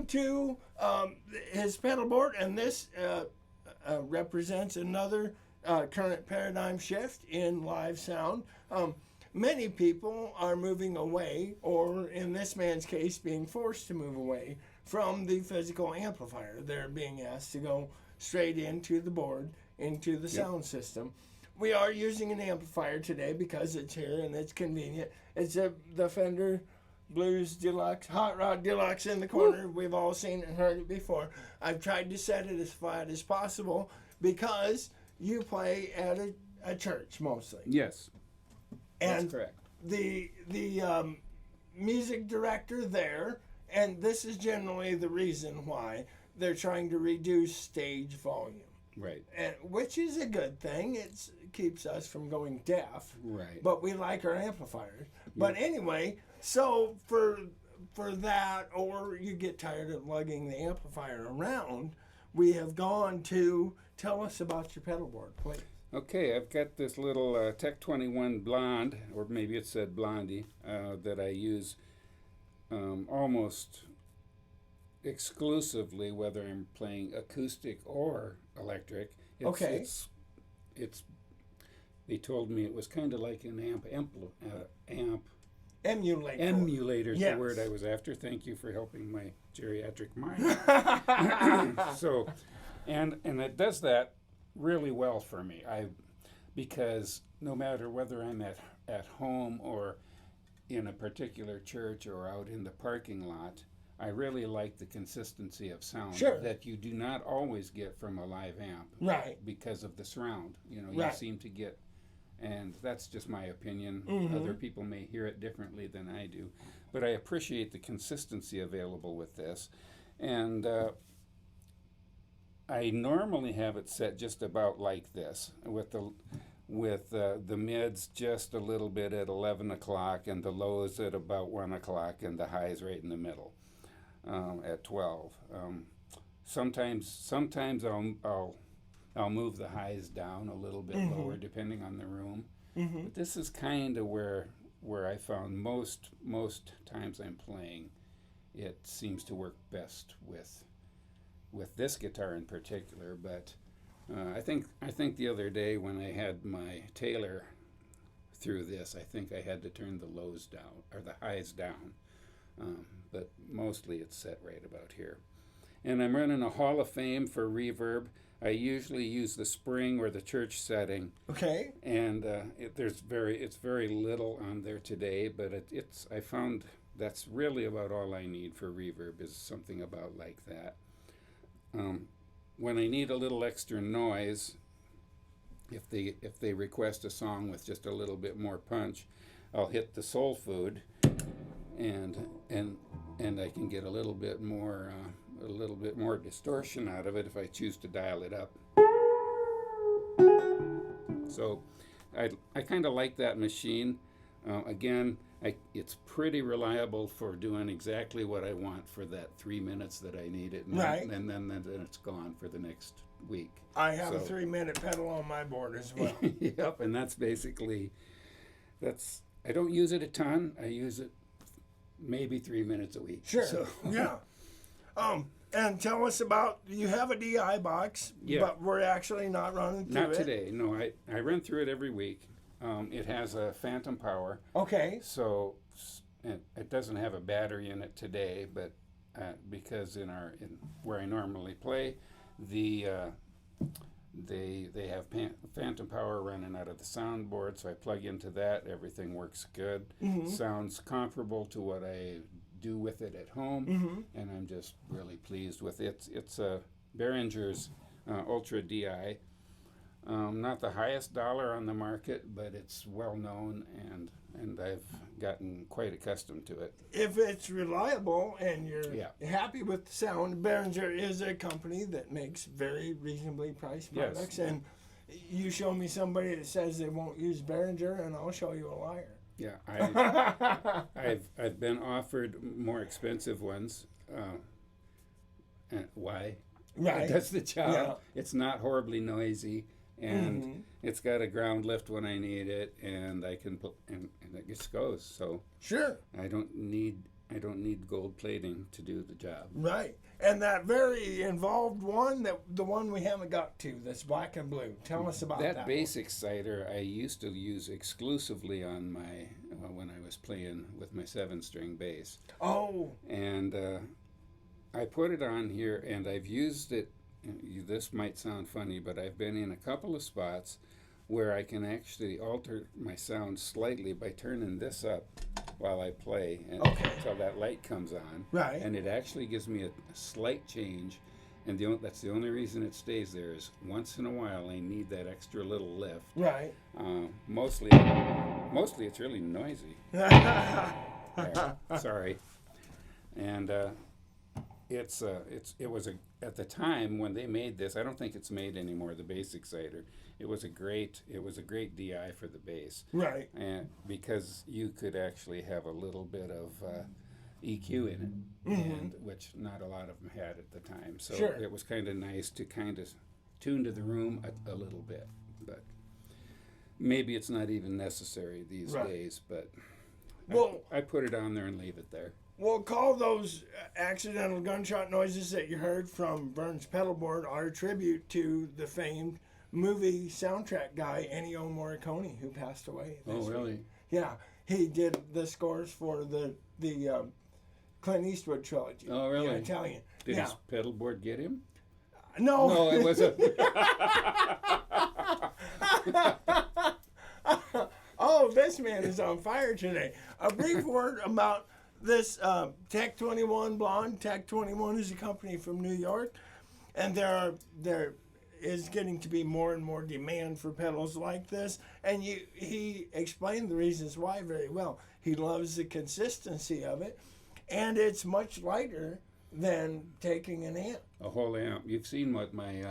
to his pedalboard, and this represents another current paradigm shift in live sound. Many people are moving away, or in this man's case, being forced to move away from the physical amplifier. They're being asked to go straight into the board, into the sound system. We are using an amplifier today because it's here and it's convenient. It's the Fender Blues Deluxe, Hot Rod Deluxe in the corner. Woo! We've all seen it and heard it before. I've tried to set it as flat as possible because you play at a church mostly. Yes, and that's correct. The music director there, and this is generally the reason why they're trying to reduce stage volume. Right. And which is a good thing. It keeps us from going deaf. Right. But we like our amplifiers. But anyway, so for that, or you get tired of lugging the amplifier around, we have gone to tell us about your pedalboard, please. Okay, I've got this little Tech 21 Blonde, or maybe it said Blondie, that I use almost exclusively, whether I'm playing acoustic or electric. It's they told me it was kind of like an amp. Emulator. Emulator is Yes. the word I was after. Thank you for helping my geriatric mind. So, and it does that really well for me. Because no matter whether I'm at home or in a particular church or out in the parking lot, I really like the consistency of sound that you do not always get from a live amp. Right. Because of the surround. You Right. seem to get, and that's just my opinion. Mm-hmm. Other people may hear it differently than I do. But I appreciate the consistency available with this. And I normally have it set just about like this, with the mids just a little bit at 11 o'clock and the lows at about 1 o'clock and the highs right in the middle at 12. Sometimes I'll move the highs down a little bit lower depending on the room. Mm-hmm. But this is kind of where I found most times I'm playing, it seems to work best with this guitar in particular. But I think the other day when I had my Taylor through this, I think I had to turn the lows down or the highs down. But mostly it's set right about here. And I'm running a Hall of Fame for Reverb. I usually use the spring or the church setting. Okay. And it's very little on there today, but I found that's really about all I need for Reverb is something about like that. When I need a little extra noise, if they request a song with just a little bit more punch, I'll hit the soul food, and I can get a little bit more distortion out of it if I choose to dial it up. So I kind of like that machine. Again, it's pretty reliable for doing exactly what I want for that 3 minutes that I need it, and then it's gone for the next week. I have a 3-minute pedal on my board as well. Yep, and that's basically, I don't use it a ton. I use it maybe 3 minutes a week. Sure. So. Yeah. And tell us about, you have a DI box, but we're actually not running through it. Not today. No, I run through it every week. It has a phantom power. Okay. So it doesn't have a battery in it today, but because in where I normally play, they have phantom power running out of the soundboard, so I plug into that. Everything works good. Mm-hmm. Sounds comparable to what I do with it at home, and I'm just really pleased with it. It's a Behringer's Ultra DI. Not the highest dollar on the market, but it's well known, and I've gotten quite accustomed to it. If it's reliable and you're happy with the sound, Behringer is a company that makes very reasonably priced products. Yes. And you show me somebody that says they won't use Behringer, and I'll show you a liar. Yeah, I've been offered more expensive ones. Why? Right. It does the job. Yeah. It's not horribly noisy, and it's got a ground lift when I need it, and I can and it just goes. So sure, I don't need I don't need gold plating to do the job. Right. And that very involved one, the one we haven't got to, that's black and blue. Tell us about that. That basic cider I used to use exclusively on my when I was playing with my 7-string bass. Oh. And I put it on here, and I've used it. This might sound funny, but I've been in a couple of spots where I can actually alter my sound slightly by turning this up while I play, and until that light comes on. Right. And it actually gives me a slight change, and that's the only reason it stays there is once in a while I need that extra little lift. Right. Mostly it's really noisy. Sorry. And it was at the time when they made this. I don't think it's made anymore. The basic cider. It was a great DI for the bass. Right. And because you could actually have a little bit of EQ in it, and which not a lot of them had at the time. So it was kind of nice to kind of tune to the room a little bit. But maybe it's not even necessary these days. But I put it on there and leave it there. We'll call those accidental gunshot noises that you heard from Vern's Pedalboard our tribute to the famed movie soundtrack guy Ennio Morricone, who passed away this week. Really? Yeah, he did the scores for the Clint Eastwood trilogy. Oh, really? The Italian. Did his pedalboard get him? No. No, it was a... Oh, this man is on fire today. A brief word about this Tech 21 Blonde. Tech 21 is a company from New York, and there is getting to be more and more demand for pedals like this. And he explained the reasons why very well. He loves the consistency of it, and it's much lighter than taking an amp. A whole amp. You've seen what my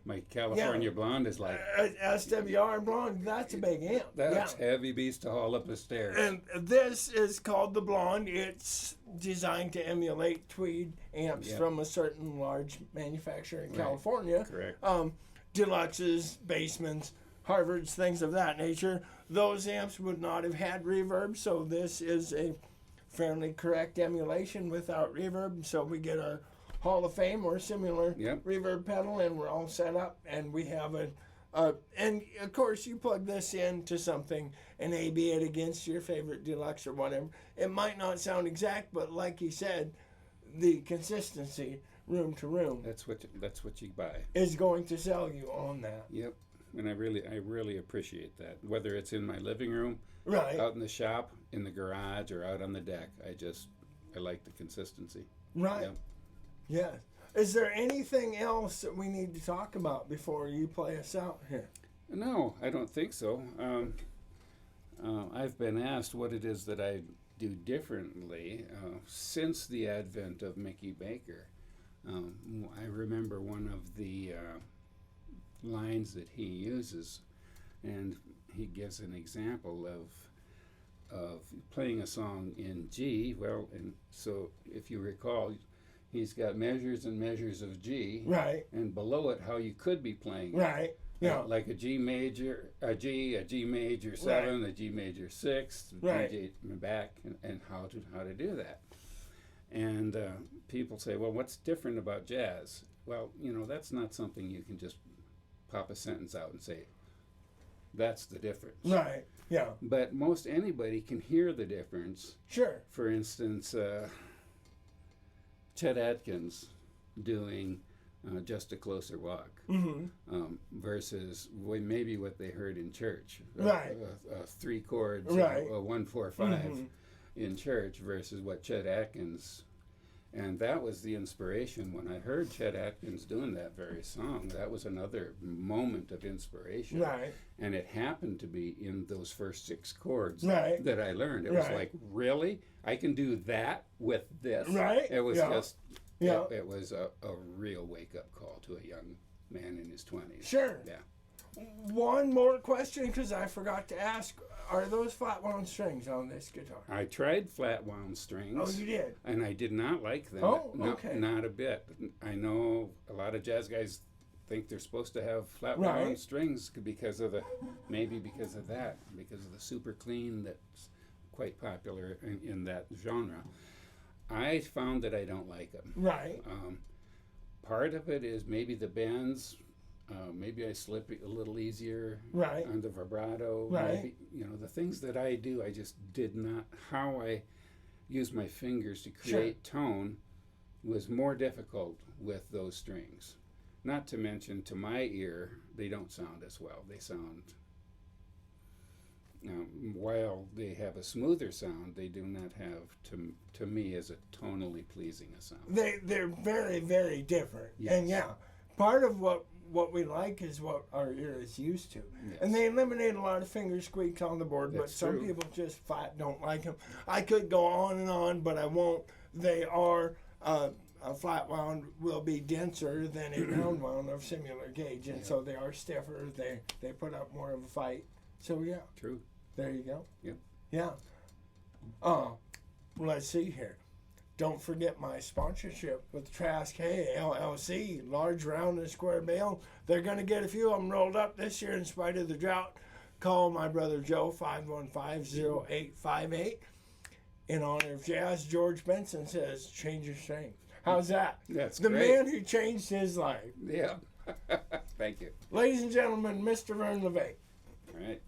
my California Blonde is like. SWR Blonde, that's a big amp. That's heavy beast to haul up the stairs. And this is called the Blonde. It's designed to emulate Tweed amps from a certain large manufacturer in California. Correct. Deluxes, Basemans, Harvards, things of that nature. Those amps would not have had reverb, so this is a fairly correct emulation without reverb. So we get our Hall of Fame or similar reverb pedal, and we're all set up, and we have and of course you plug this into something and A/B it against your favorite deluxe or whatever. It might not sound exact, but like he said, the consistency room to room that's what you buy is going to sell you on that. Yep. And I really appreciate that, whether it's in my living room, out in the shop, in the garage, or out on the deck. I like the consistency. Right. Yep. Yes. Is there anything else that we need to talk about before you play us out here? No, I don't think so. I've been asked what it is that I do differently since the advent of Mickey Baker. I remember one of the lines that he uses, and he gives an example of playing a song in G. Well, and so if you recall, he's got measures and measures of G, and below it how you could be playing it. Yeah. Like a G major, a G major 7, a G major 6, G back, and how to do that. And people say, well, what's different about jazz? Well, that's not something you can just pop a sentence out and say, that's the difference. Right, yeah. But most anybody can hear the difference. Sure. For instance, Chet Atkins doing Just a Closer Walk versus maybe what they heard in church. Right. 3 chords, a 1, 4, 5 in church versus what Chet Atkins. And that was the inspiration when I heard Chet Atkins doing that very song. That was another moment of inspiration. Right. And it happened to be in those first 6 chords that I learned. It was like, really? I can do that with this? Right. It was just, it was a real wake-up call to a young man in his 20s. Sure. Yeah. One more question, because I forgot to ask. Are those flat wound strings on this guitar? I tried flat wound strings. Oh, you did? And I did not like them. Oh, okay. Not a bit. I know a lot of jazz guys think they're supposed to have flat wound strings because of because of the super clean that's quite popular in that genre. I found that I don't like them. Right. Part of it is maybe the bends. Maybe I slip a little easier Right. on the vibrato. Right. Maybe, the things that I do, I just did not. How I use my fingers to create tone was more difficult with those strings. Not to mention, to my ear, they don't sound as well. They sound, while they have a smoother sound, they do not have, to me, as a tonally pleasing a sound. They're very, very different. Yes. And yeah, part of what we like is what our ear is used to. Yes. And they eliminate a lot of finger squeaks on the board, but That's some true. people just flat don't like them. I could go on and on, but I won't. They are, a flat wound will be denser than a round wound of similar gauge, and so they are stiffer. They put up more of a fight. So yeah, True. there you go. Yep. Yeah. Let's see here. Don't forget my sponsorship with Trask Hay LLC, large, round, and square bale. They're going to get a few of them rolled up this year in spite of the drought. Call my brother Joe, 515-0858. In honor of Jazz, George Benson says, change your string. How's that? That's the great. man who changed his life. Yeah. Thank you. Ladies and gentlemen, Mr. Vern Lavake. All right.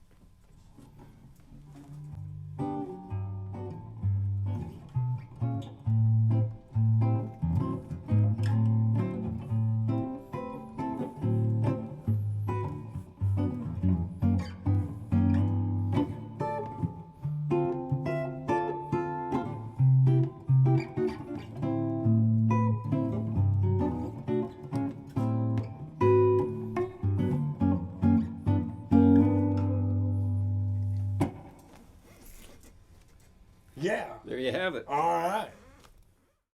Yeah. There you have it. All right.